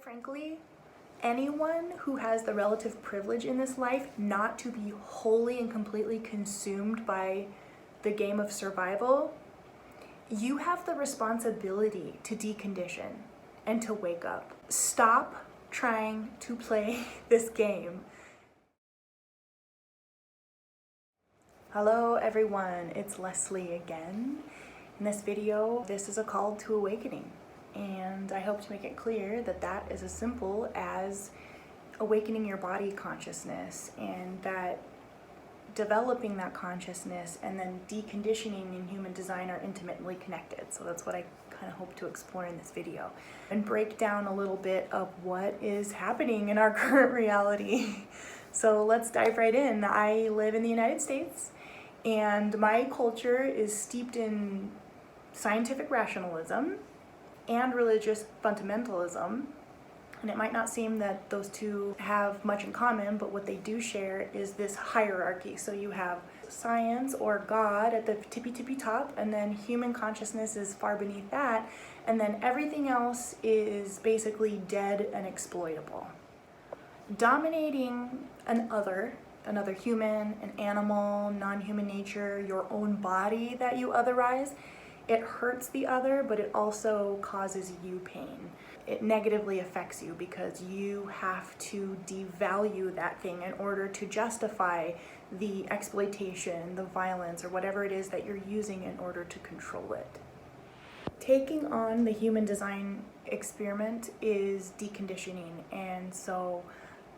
Frankly, anyone who has the relative privilege in this life not to be wholly and completely consumed by the game of survival, you have the responsibility to decondition and to wake up. Stop trying to play this game. Hello everyone, it's Leslie again. In this video, this is a call to awakening. And I hope to make it clear that that is as simple as awakening your body consciousness, and that developing that consciousness and then deconditioning and human design are intimately connected. So that's what I kind of hope to explore in this video and break down a little bit of what is happening in our current reality. So let's dive right in. I live in the United States, and my culture is steeped in scientific rationalism and religious fundamentalism. And it might not seem that those two have much in common, but what they do share is this hierarchy. So you have science or God at the tippy top, and then human consciousness is far beneath that, and then everything else is basically dead and exploitable. Dominating another human, an animal, non-human nature, your own body that you otherize, it hurts the other, but it also causes you pain. It negatively affects you because you have to devalue that thing in order to justify the exploitation, the violence, or whatever it is that you're using in order to control it. Taking on the human design experiment is deconditioning, and so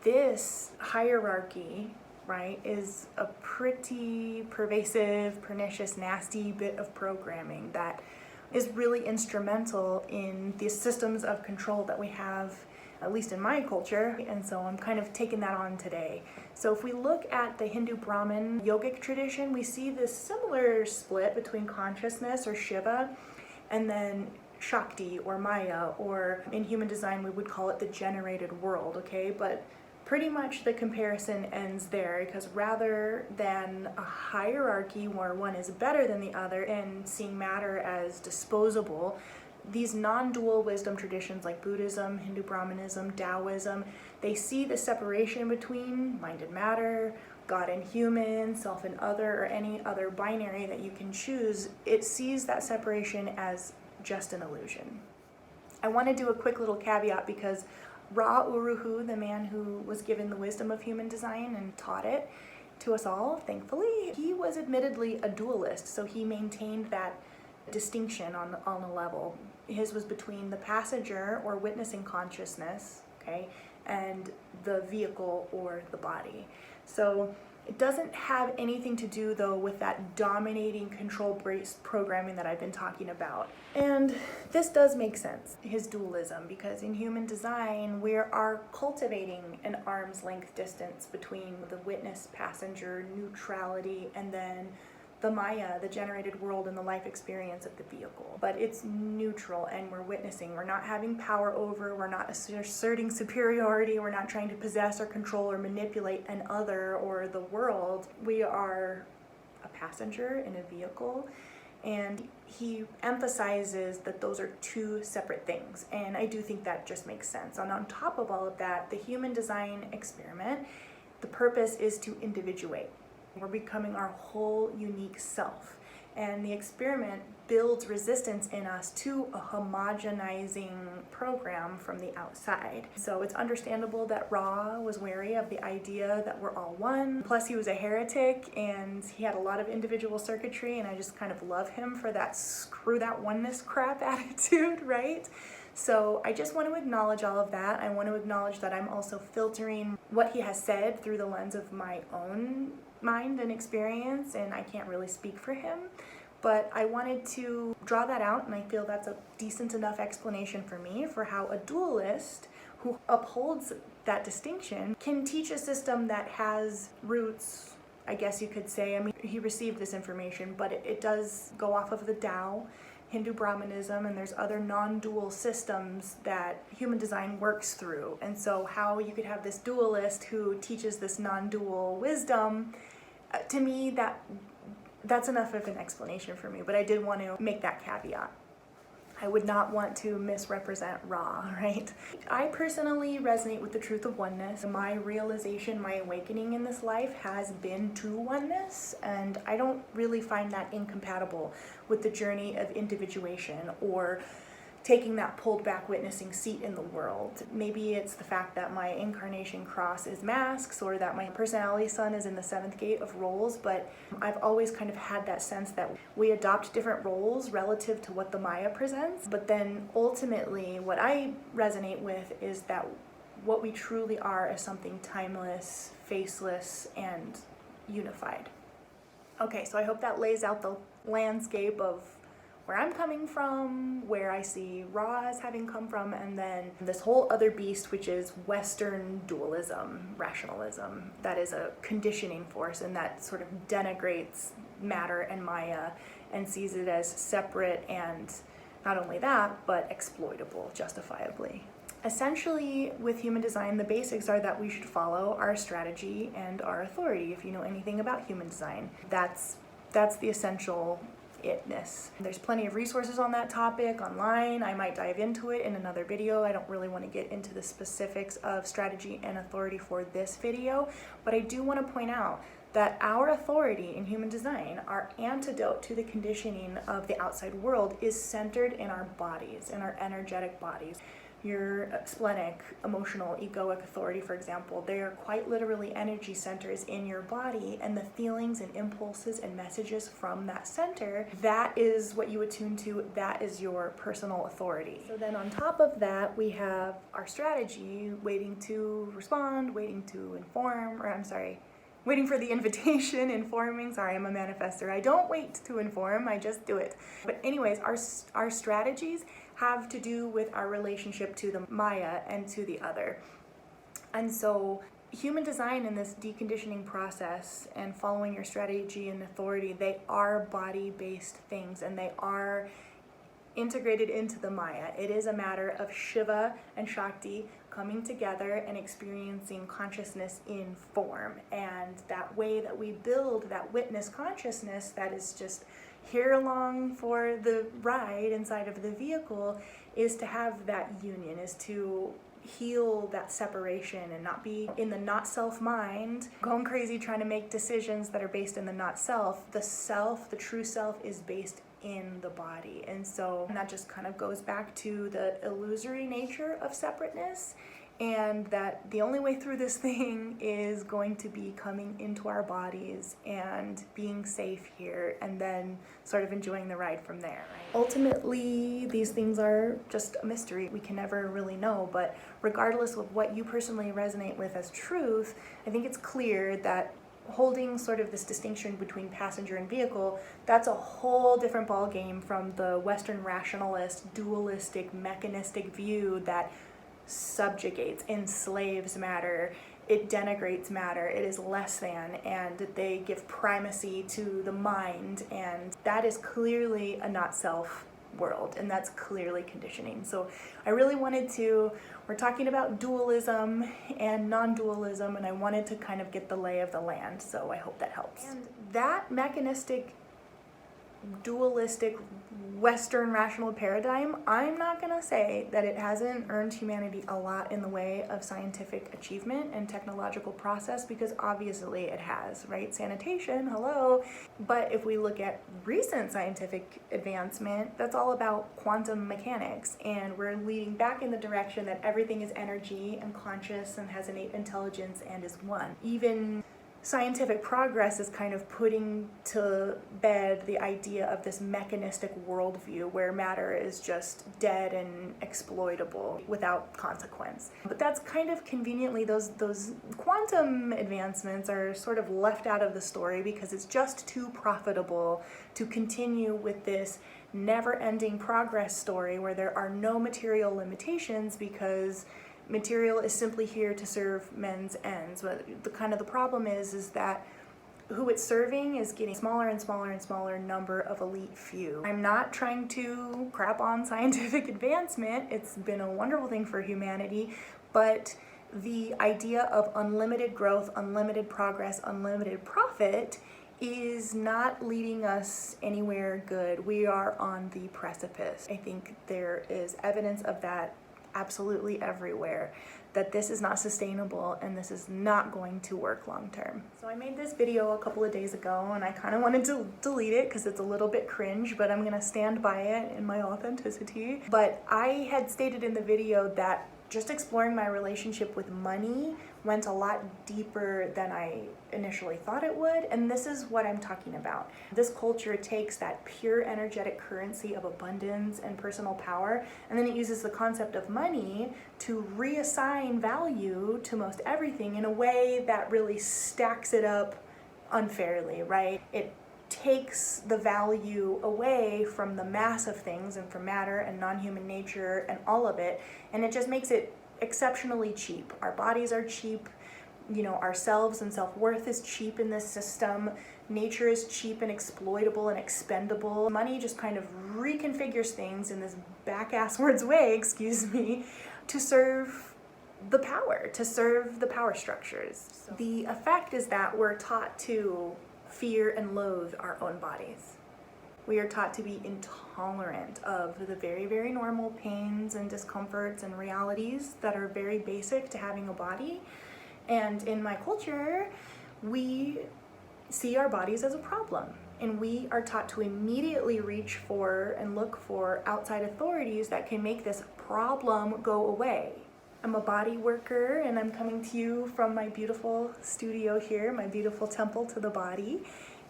this hierarchy, right, is a pretty pervasive, pernicious, nasty bit of programming that is really instrumental in the systems of control that we have, at least in my culture, and so I'm kind of taking that on today. So if we look at the Hindu Brahmin yogic tradition, we see this similar split between consciousness, or Shiva, and then Shakti, or Maya, or in human design we would call it the generated world, okay? But pretty much the comparison ends there, because rather than a hierarchy where one is better than the other and seeing matter as disposable, these non-dual wisdom traditions like Buddhism, Hindu Brahmanism, Taoism, they see the separation between mind and matter, God and human, self and other, or any other binary that you can choose. It sees that separation as just an illusion. I want to do a quick little caveat, because Ra Uru Hu, the man who was given the wisdom of human design and taught it to us all, thankfully, he was admittedly a dualist, so he maintained that distinction on a level. His was between the passenger or witnessing consciousness, okay, and the vehicle or the body. So it doesn't have anything to do, though, with that dominating control-based programming that I've been talking about. And this does make sense, his dualism, because in human design, we are cultivating an arm's length distance between the witness, passenger, neutrality, and then the Maya, the generated world, and the life experience of the vehicle. But it's neutral, and we're witnessing. We're not having power over, we're not asserting superiority, we're not trying to possess or control or manipulate an other or the world. We are a passenger in a vehicle, and he emphasizes that those are two separate things, and I do think that just makes sense. And on top of all of that, the human design experiment, the purpose is to individuate. We're becoming our whole unique self, and the experiment builds resistance in us to a homogenizing program from the outside. So it's understandable that Ra was wary of the idea that we're all one. Plus he was a heretic, and he had a lot of individual circuitry, and I just kind of love him for that screw that oneness crap attitude, right? So I just want to acknowledge all of that. I want to acknowledge that I'm also filtering what he has said through the lens of my own mind and experience, and I can't really speak for him, but I wanted to draw that out, and I feel that's a decent enough explanation for me for how a dualist who upholds that distinction can teach a system that has roots, I guess you could say. I mean, he received this information, but it does go off of the Tao, Hindu Brahmanism, and there's other non-dual systems that human design works through. And so how you could have this dualist who teaches this non-dual wisdom, to me, that's enough of an explanation for me, but I did want to make that caveat. I would not want to misrepresent Ra, right? I personally resonate with the truth of oneness. My realization, my awakening in this life has been to oneness, and I don't really find that incompatible with the journey of individuation or taking that pulled back witnessing seat in the world. Maybe it's the fact that my incarnation cross is masks, or that my personality sun is in the 7th gate of roles, but I've always kind of had that sense that we adopt different roles relative to what the Maya presents. But then ultimately what I resonate with is that what we truly are is something timeless, faceless, and unified. Okay, so I hope that lays out the landscape of where I'm coming from, where I see Ra as having come from, and then this whole other beast, which is Western dualism, rationalism. That is a conditioning force, and that sort of denigrates matter and Maya and sees it as separate, and not only that, but exploitable, justifiably. Essentially, with human design, the basics are that we should follow our strategy and our authority. If you know anything about human design, that's the essential itness. There's plenty of resources on that topic online. I might dive into it in another video. I don't really want to get into the specifics of strategy and authority for this video, but I do want to point out that our authority in human design, our antidote to the conditioning of the outside world, is centered in our bodies, in our energetic bodies. Your splenic, emotional, egoic authority, for example, they are quite literally energy centers in your body, and the feelings and impulses and messages from that center, that is what you attune to, that is your personal authority. So then on top of that, we have our strategy, waiting to respond, waiting to inform, waiting for the invitation, informing. Sorry, I'm a manifestor. I don't wait to inform, I just do it. But anyways, our strategies have to do with our relationship to the Maya and to the other. And so human design in this deconditioning process and following your strategy and authority, they are body-based things, and they are integrated into the Maya. It is a matter of Shiva and Shakti coming together and experiencing consciousness in form. And that way that we build that witness consciousness that is just here along for the ride inside of the vehicle is to have that union, is to heal that separation and not be in the not self mind, going crazy trying to make decisions that are based in the not self. The self, the true self, is based in the body. And so that just kind of goes back to the illusory nature of separateness, and that the only way through this thing is going to be coming into our bodies and being safe here, and then sort of enjoying the ride from there. Right? Ultimately, these things are just a mystery. We can never really know, but regardless of what you personally resonate with as truth, I think it's clear that holding sort of this distinction between passenger and vehicle, that's a whole different ball game from the Western rationalist, dualistic, mechanistic view that subjugates, enslaves matter, it denigrates matter, it is less than, and they give primacy to the mind, and that is clearly a not self world, and that's clearly conditioning. So I really wanted to, we're talking about dualism and non-dualism, and I wanted to kind of get the lay of the land, so I hope that helps. And that mechanistic, dualistic, Western rational paradigm, I'm not gonna say that it hasn't earned humanity a lot in the way of scientific achievement and technological process, because obviously it has, right? Sanitation, hello. But if we look at recent scientific advancement, that's all about quantum mechanics, and we're leading back in the direction that everything is energy and conscious and has innate intelligence and is one. Even scientific progress is kind of putting to bed the idea of this mechanistic worldview where matter is just dead and exploitable without consequence. But that's kind of conveniently, those quantum advancements are sort of left out of the story because it's just too profitable to continue with this never-ending progress story where there are no material limitations, because material is simply here to serve men's ends. But the problem is that who it's serving is getting smaller and smaller and smaller number of elite few. I'm not trying to crap on scientific advancement. It's been a wonderful thing for humanity, but the idea of unlimited growth, unlimited progress, unlimited profit is not leading us anywhere good. We are on the precipice. I think there is evidence of that absolutely everywhere, that this is not sustainable and this is not going to work long term. So I made this video a couple of days ago and I kind of wanted to delete it because it's a little bit cringe, but I'm gonna stand by it in my authenticity. But I had stated in the video that just exploring my relationship with money went a lot deeper than I initially thought it would, and this is what I'm talking about. This culture takes that pure energetic currency of abundance and personal power, and then it uses the concept of money to reassign value to most everything in a way that really stacks it up unfairly, right? It takes the value away from the mass of things and from matter and non-human nature and all of it, and it just makes it exceptionally cheap. Our bodies are cheap, you know, ourselves and self-worth is cheap in this system. Nature is cheap and exploitable and expendable. Money just kind of reconfigures things in this back-asswards way, excuse me, to serve the power structures. So the effect is that we're taught to fear and loathe our own bodies. We are taught to be intolerant of the very, very normal pains and discomforts and realities that are very basic to having a body. And in my culture, we see our bodies as a problem. And we are taught to immediately reach for and look for outside authorities that can make this problem go away. I'm a body worker and I'm coming to you from my beautiful studio here, my beautiful temple to the body.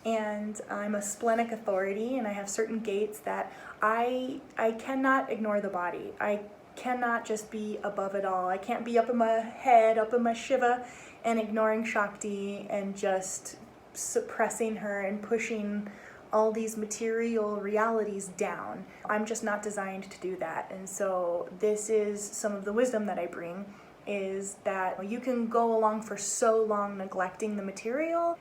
And I'm a splenic authority and I have certain gates that I cannot ignore the body. I cannot just be above it all. I can't be up in my head, up in my Shiva, and ignoring Shakti and just suppressing her and pushing all these material realities down. I'm just not designed to do that. And so this is some of the wisdom that I bring, is that you can go along for so long neglecting the material.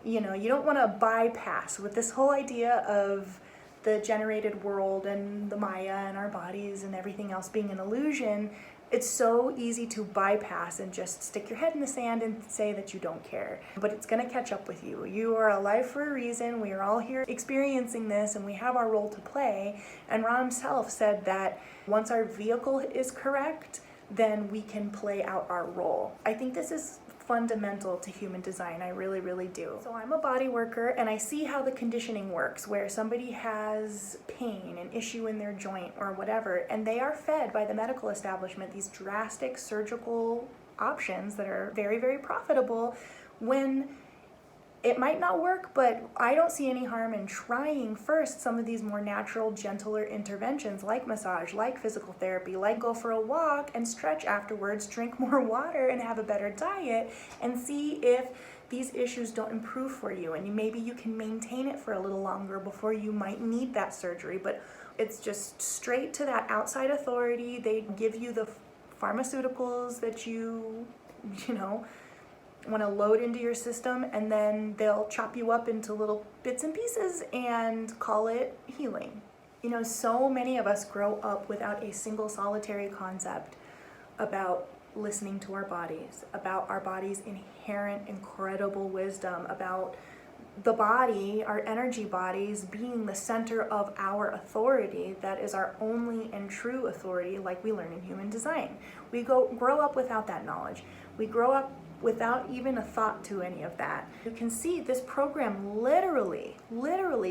You know, you don't want to bypass with this whole idea of the generated world and the Maya and our bodies and everything else being an illusion. It's so easy to bypass and just stick your head in the sand and say that you don't care. But it's gonna catch up with you. You are alive for a reason. We are all here experiencing this and we have our role to play. And Ra himself said that once our vehicle is correct, then we can play out our role. I think this is fundamental to human design. I really, really do. So I'm a body worker and I see how the conditioning works, where somebody has pain, an issue in their joint or whatever, and they are fed by the medical establishment these drastic surgical options that are very, very profitable, when it might not work, but I don't see any harm in trying first some of these more natural, gentler interventions like massage, like physical therapy, like go for a walk and stretch afterwards, drink more water and have a better diet, and see if these issues don't improve for you. And maybe you can maintain it for a little longer before you might need that surgery. But it's just straight to that outside authority. They give you the pharmaceuticals that you know, want to load into your system, and then they'll chop you up into little bits and pieces and call it healing. You know, so many of us grow up without a single solitary concept about listening to our bodies, about our body's inherent incredible wisdom, about the body, our energy bodies, being the center of our authority that is our only and true authority, like we learn in human design. We grow up without that knowledge. We grow up without even a thought to any of that. You can see this program literally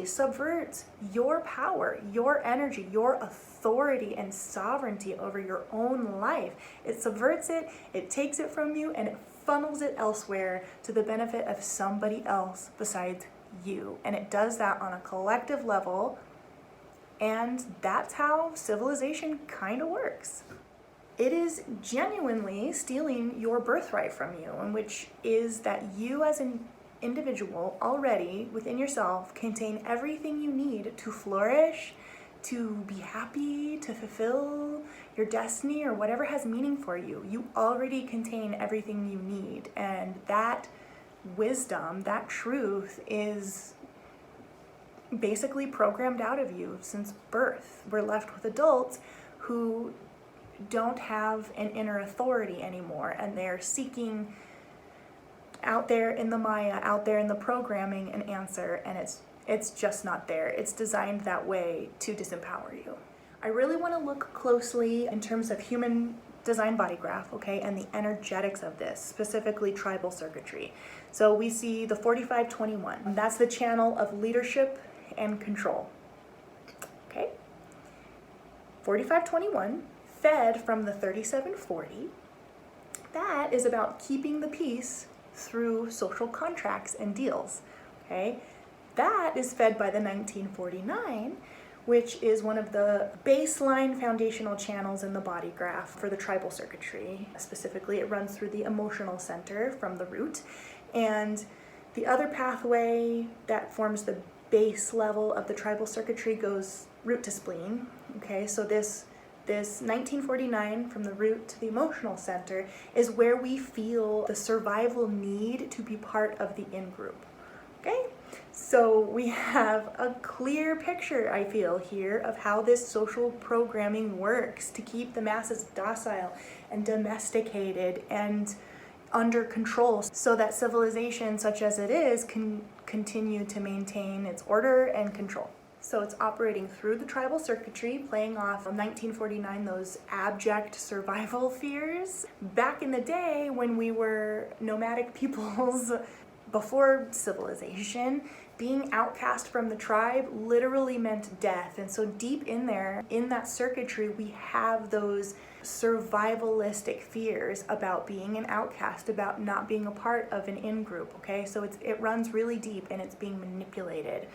subverts your power, your energy, your authority and sovereignty over your own life. It subverts it, it takes it from you, and it funnels it elsewhere to the benefit of somebody else besides you. And it does that on a collective level, and that's how civilization kind of works. It is genuinely stealing your birthright from you, and which is that you as an individual already within yourself contain everything you need to flourish, to be happy, to fulfill your destiny or whatever has meaning for you. You already contain everything you need, and that wisdom, that truth is basically programmed out of you since birth. We're left with adults who don't have an inner authority anymore, and they're seeking out there in the Maya, out there in the programming, an answer, and it's just not there. It's designed that way to disempower you. I really want to look closely in terms of human design body graph, okay, and the energetics of this, specifically tribal circuitry. So we see the 4521. That's the channel of leadership and control. Okay? 4521 fed from the 3740. That is about keeping the peace through social contracts and deals. Okay? That is fed by the 1949, which is one of the baseline foundational channels in the body graph for the tribal circuitry. Specifically, it runs through the emotional center from the root. And the other pathway that forms the base level of the tribal circuitry goes root to spleen. Okay, so this 1949 from the root to the emotional center is where we feel the survival need to be part of the in-group. Okay, so we have a clear picture, I feel, here of how this social programming works to keep the masses docile and domesticated and under control so that civilization, such as it is, can continue to maintain its order and control. So it's operating through the tribal circuitry, playing off of 1949, those abject survival fears. Back in the day when we were nomadic peoples, before civilization, being outcast from the tribe literally meant death. And so deep in there, in that circuitry, we have those survivalistic fears about being an outcast, about not being a part of an in-group, okay? So it runs really deep and it's being manipulated.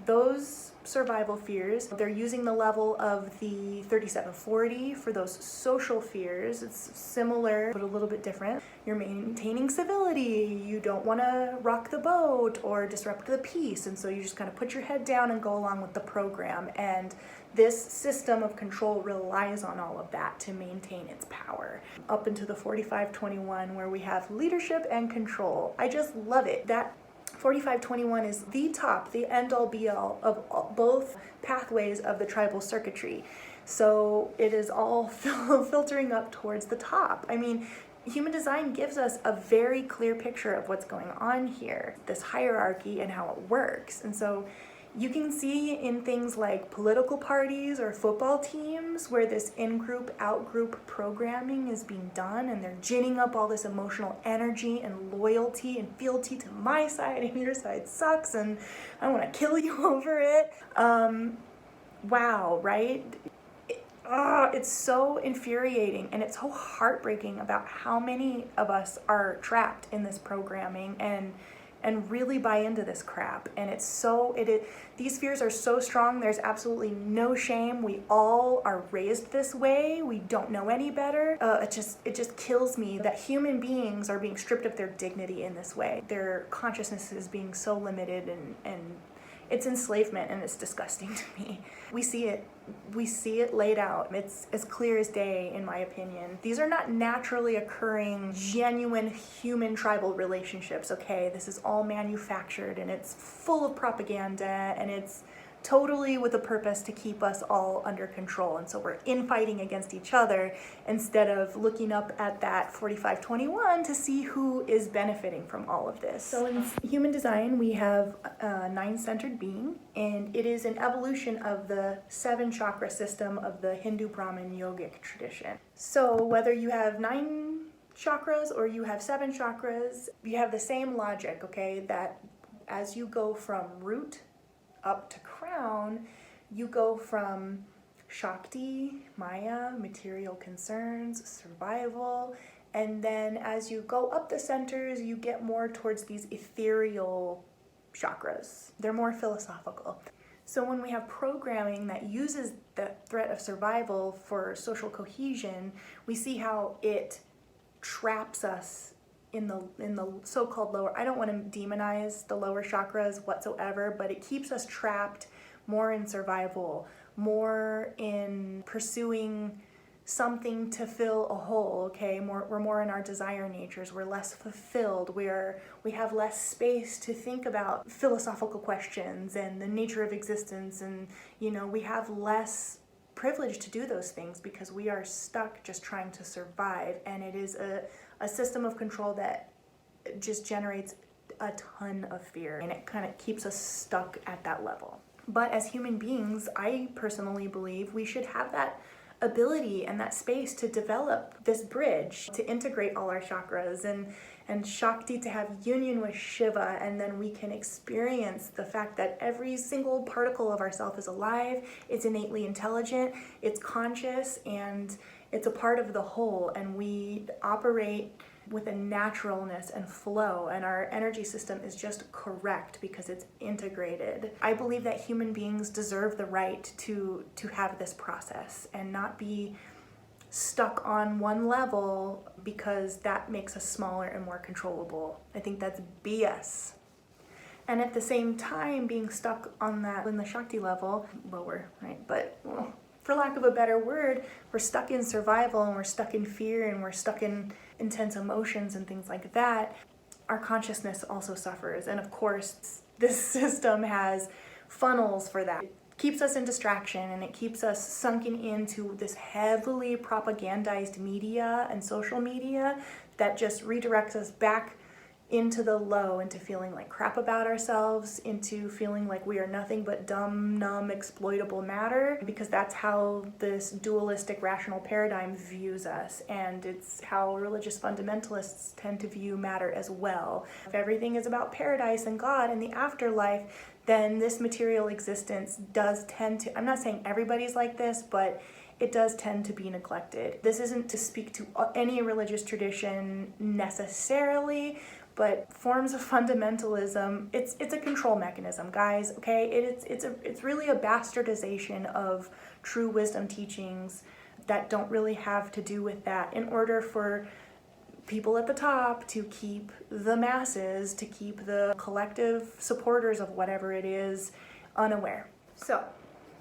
Those survival fears, they're using the level of the 3740 for those social fears. It's similar, but a little bit different. You're maintaining civility. You don't want to rock the boat or disrupt the peace. And so you just kind of put your head down and go along with the program. And this system of control relies on all of that to maintain its power. Up into the 4521 where we have leadership and control. I just love it. That 4521 is the top, the end-all be-all of both pathways of the tribal circuitry. So it is all filtering up towards the top. I mean, human design gives us a very clear picture of what's going on here, this hierarchy and how it works. And so you can see in things like political parties or football teams where this in-group, out-group programming is being done, and they're ginning up all this emotional energy and loyalty and fealty to my side, and your side sucks and I want to kill you over it. Wow, right? It's so infuriating and it's so heartbreaking about how many of us are trapped in this programming and really buy into this crap. And these fears are so strong, there's absolutely no shame. We all are raised this way. We don't know any better. It just kills me that human beings are being stripped of their dignity in this way. Their consciousness is being so limited and it's enslavement, and it's disgusting to me. We see it laid out. It's as clear as day, in my opinion. These are not naturally occurring, genuine human tribal relationships, okay? This is all manufactured, and it's full of propaganda, and it's totally with a purpose to keep us all under control. And so we're infighting against each other instead of looking up at that 4521 to see who is benefiting from all of this. So in human design, we have a nine-centered being, and it is an evolution of the 7 chakra system of the Hindu Brahmin yogic tradition. So whether you have 9 chakras or you have 7 chakras, you have the same logic, okay? That as you go from root up to crown, you go from Shakti, Maya, material concerns, survival, and then as you go up the centers, you get more towards these ethereal chakras. They're more philosophical. So when we have programming that uses the threat of survival for social cohesion, we see how it traps us in the so-called lower. I don't want to demonize the lower chakras whatsoever, but it keeps us trapped more in survival, more in pursuing something to fill a hole, okay? We're more in our desire natures. We're less fulfilled. We have less space to think about philosophical questions and the nature of existence, and we have less privilege to do those things because we are stuck just trying to survive. And it is a system of control that just generates a ton of fear, and it kind of keeps us stuck at that level. But as human beings, I personally believe we should have that ability and that space to develop this bridge, to integrate all our chakras, and Shakti to have union with Shiva, and then we can experience the fact that every single particle of ourself is alive, it's innately intelligent, it's conscious, and it's a part of the whole, and we operate with a naturalness and flow, and our energy system is just correct because it's integrated. I believe that human beings deserve the right to have this process and not be stuck on one level because that makes us smaller and more controllable. I think that's BS. And at the same time, being stuck on that in the Shakti level, lower, right? But well, for lack of a better word, we're stuck in survival, and we're stuck in fear, and we're stuck in intense emotions and things like that. Our consciousness also suffers. And of course, this system has funnels for that. It keeps us in distraction, and it keeps us sunken into this heavily propagandized media and social media that just redirects us back into the low, into feeling like crap about ourselves, into feeling like we are nothing but dumb, numb, exploitable matter, because that's how this dualistic rational paradigm views us, and it's how religious fundamentalists tend to view matter as well. If everything is about paradise and God and the afterlife, then this material existence does tend to, I'm not saying everybody's like this, but it does tend to be neglected. This isn't to speak to any religious tradition necessarily, but forms of fundamentalism, it's a control mechanism, guys, okay? It's really a bastardization of true wisdom teachings that don't really have to do with that, in order for people at the top to keep the masses, to keep the collective supporters of whatever it is unaware. So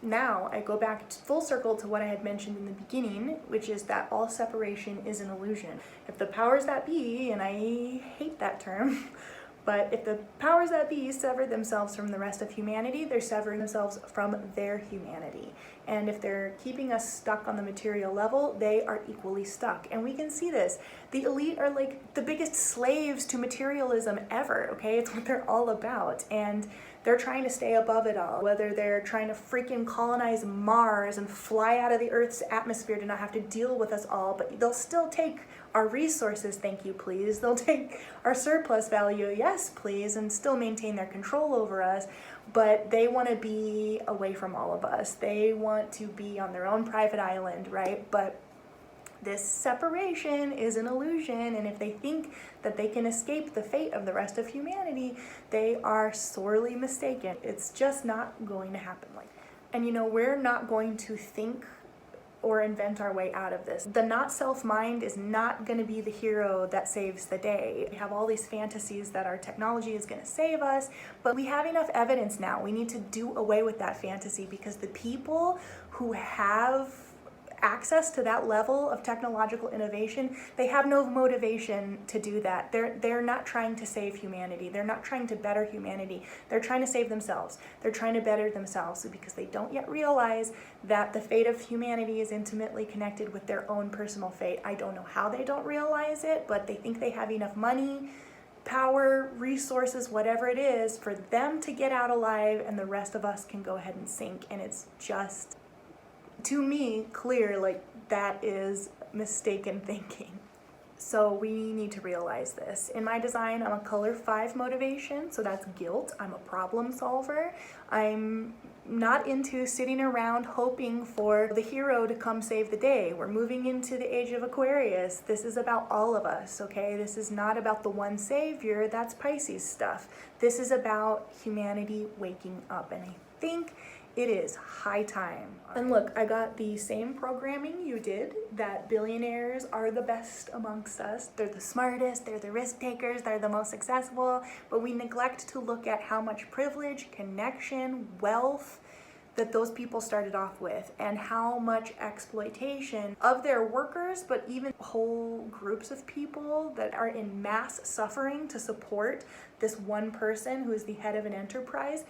now I go back full circle to what I had mentioned in the beginning, which is that all separation is an illusion. If the powers that be, and I hate that term, but if the powers that be sever themselves from the rest of humanity, they're severing themselves from their humanity. And if they're keeping us stuck on the material level, they are equally stuck. And we can see this. The elite are like the biggest slaves to materialism ever, okay? It's what they're all about. And they're trying to stay above it all, whether they're trying to freaking colonize Mars and fly out of the Earth's atmosphere to not have to deal with us all, but they'll still take our resources, thank you please. They'll take our surplus value, yes please, and still maintain their control over us, but they want to be away from all of us. They want to be on their own private island, right? But this separation is an illusion, and if they think that they can escape the fate of the rest of humanity, they are sorely mistaken. It's just not going to happen like that. And you know, we're not going to think or invent our way out of this. The not self mind is not going to be the hero that saves the day. We have all these fantasies that our technology is going to save us, but we have enough evidence now. We need to do away with that fantasy, because the people who have access to that level of technological innovation, they have no motivation to do that. They're not trying to save humanity. They're not trying to better humanity. They're trying to save themselves. They're trying to better themselves, because they don't yet realize that the fate of humanity is intimately connected with their own personal fate. I don't know how they don't realize it, but they think they have enough money, power, resources, whatever it is, for them to get out alive, and the rest of us can go ahead and sink. And it's just, to me, clear, like, that is mistaken thinking. So we need to realize this. In my design, I'm a color 5 motivation, so that's guilt. I'm a problem solver. I'm not into sitting around hoping for the hero to come save the day. We're moving into the age of Aquarius. This is about all of us, okay? This is not about the one savior. That's Pisces stuff. This is about humanity waking up, and I think it is high time. And look, I got the same programming you did, that billionaires are the best amongst us. They're the smartest, they're the risk takers, they're the most successful, but we neglect to look at how much privilege, connection, wealth that those people started off with, and how much exploitation of their workers, but even whole groups of people that are in mass suffering to support this one person who is the head of an enterprise.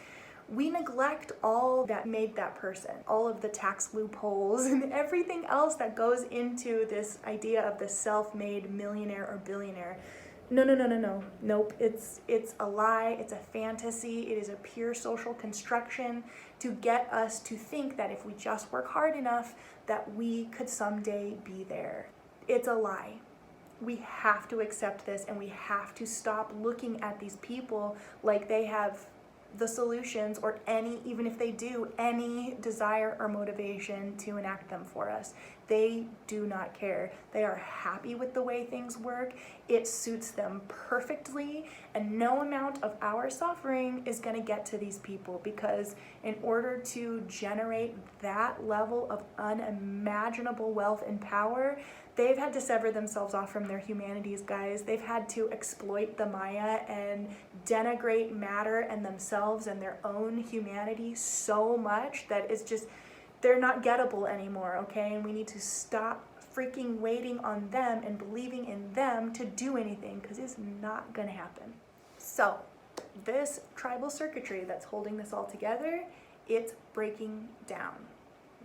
We neglect all that made that person, all of the tax loopholes and everything else that goes into this idea of the self-made millionaire or billionaire. No, no, no, no, no. Nope. It's a lie. It's a fantasy. It is a pure social construction to get us to think that if we just work hard enough, that we could someday be there. It's a lie. We have to accept this, and we have to stop looking at these people like they have the solutions, or any, even if they do, any desire or motivation to enact them for us. They do not care. They are happy with the way things work. It suits them perfectly, and no amount of our suffering is going to get to these people, because in order to generate that level of unimaginable wealth and power, they've had to sever themselves off from their humanities, guys. They've had to exploit the Maya and denigrate matter and themselves and their own humanity so much that it's just, they're not gettable anymore, okay? And we need to stop freaking waiting on them and believing in them to do anything, because it's not gonna happen. So, this tribal circuitry that's holding this all together, it's breaking down.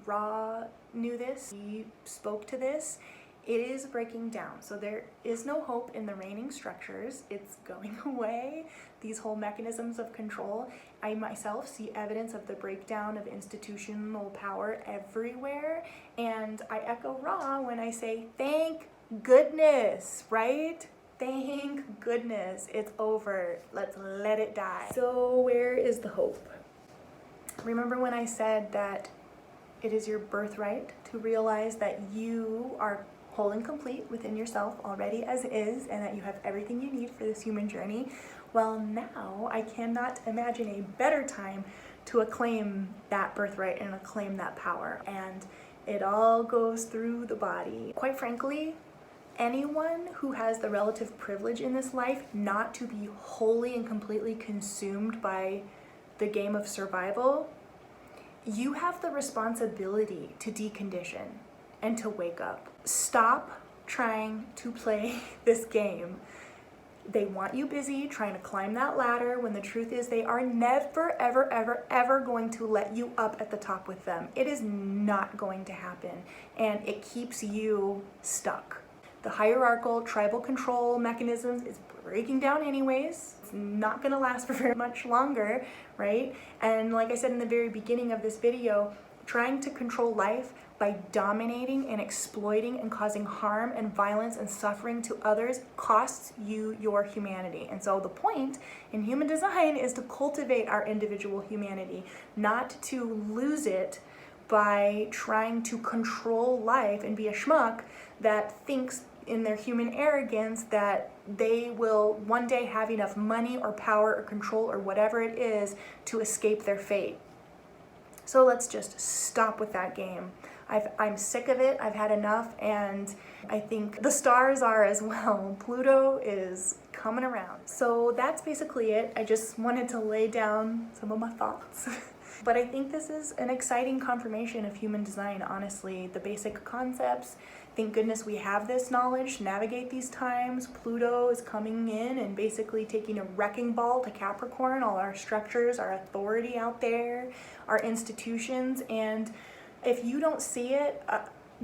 Ra knew this, he spoke to this. It is breaking down. So there is no hope in the reigning structures. It's going away. These whole mechanisms of control. I myself see evidence of the breakdown of institutional power everywhere. And I echo Ra when I say, thank goodness, right? Thank goodness. It's over. Let's let it die. So where is the hope? Remember when I said that it is your birthright to realize that you are whole and complete within yourself already as is, and that you have everything you need for this human journey? Well, now I cannot imagine a better time to acclaim that birthright and acclaim that power. And it all goes through the body. Quite frankly, anyone who has the relative privilege in this life not to be wholly and completely consumed by the game of survival, you have the responsibility to decondition and to wake up. Stop trying to play this game. They want you busy trying to climb that ladder, when the truth is they are never, ever, ever, ever going to let you up at the top with them. It is not going to happen, and it keeps you stuck. The hierarchical tribal control mechanisms is breaking down anyways. It's not going to last for very much longer, right? And like I said in the very beginning of this video, trying to control life by dominating and exploiting and causing harm and violence and suffering to others costs you your humanity. And so the point in human design is to cultivate our individual humanity, not to lose it by trying to control life and be a schmuck that thinks in their human arrogance that they will one day have enough money or power or control or whatever it is to escape their fate. So let's just stop with that game. I'm sick of it. I've had enough, and I think the stars are as well. Pluto is coming around. So that's basically it. I just wanted to lay down some of my thoughts. But I think this is an exciting confirmation of human design, honestly. The basic concepts. Thank goodness we have this knowledge to navigate these times. Pluto is coming in and basically taking a wrecking ball to Capricorn, all our structures, our authority out there, our institutions. And if you don't see it,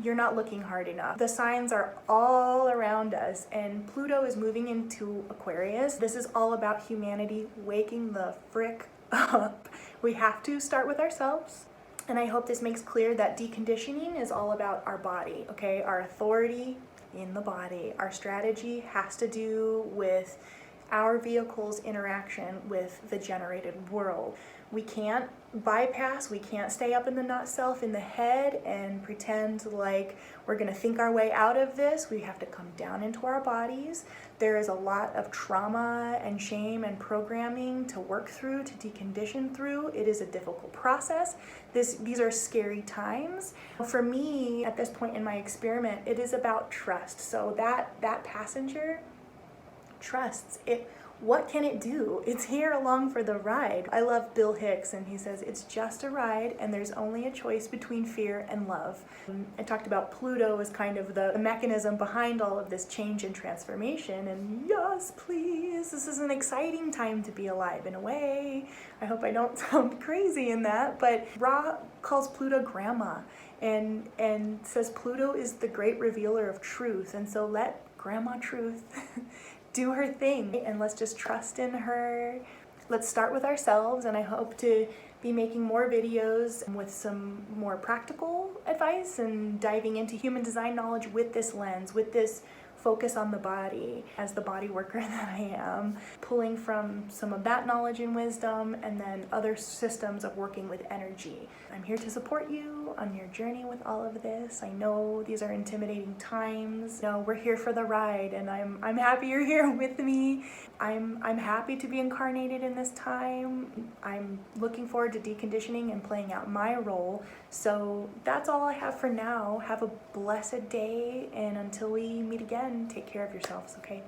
you're not looking hard enough. The signs are all around us, and Pluto is moving into Aquarius. This is all about humanity waking the frick up. We have to start with ourselves. And I hope this makes clear that deconditioning is all about our body, okay? Our authority in the body. Our strategy has to do with our vehicle's interaction with the generated world. We can't bypass, we can't stay up in the not self in the head and pretend like we're gonna think our way out of this. We have to come down into our bodies. There is a lot of trauma and shame and programming to work through, to decondition through. It is a difficult process. These are scary times. For me, at this point in my experiment, it is about trust. So that passenger trusts it. What can it do? It's here along for the ride. I love Bill Hicks, and he says it's just a ride, and there's only a choice between fear and love. I talked about Pluto as kind of the mechanism behind all of this change and transformation, and yes, please, this is an exciting time to be alive in a way. I hope I don't sound crazy in that, but Ra calls Pluto grandma, and says Pluto is the great revealer of truth, and so let Grandma Truth do her thing, and let's just trust in her. Let's start with ourselves, and I hope to be making more videos with some more practical advice and diving into human design knowledge with this lens, with this focus on the body as the body worker that I am, pulling from some of that knowledge and wisdom, and then other systems of working with energy. I'm here to support you on your journey with all of this. I know these are intimidating times. You know, we're here for the ride, and I'm happy you're here with me. I'm happy to be incarnated in this time. I'm looking forward to deconditioning and playing out my role. So that's all I have for now. Have a blessed day, and until we meet again, take care of yourselves, okay?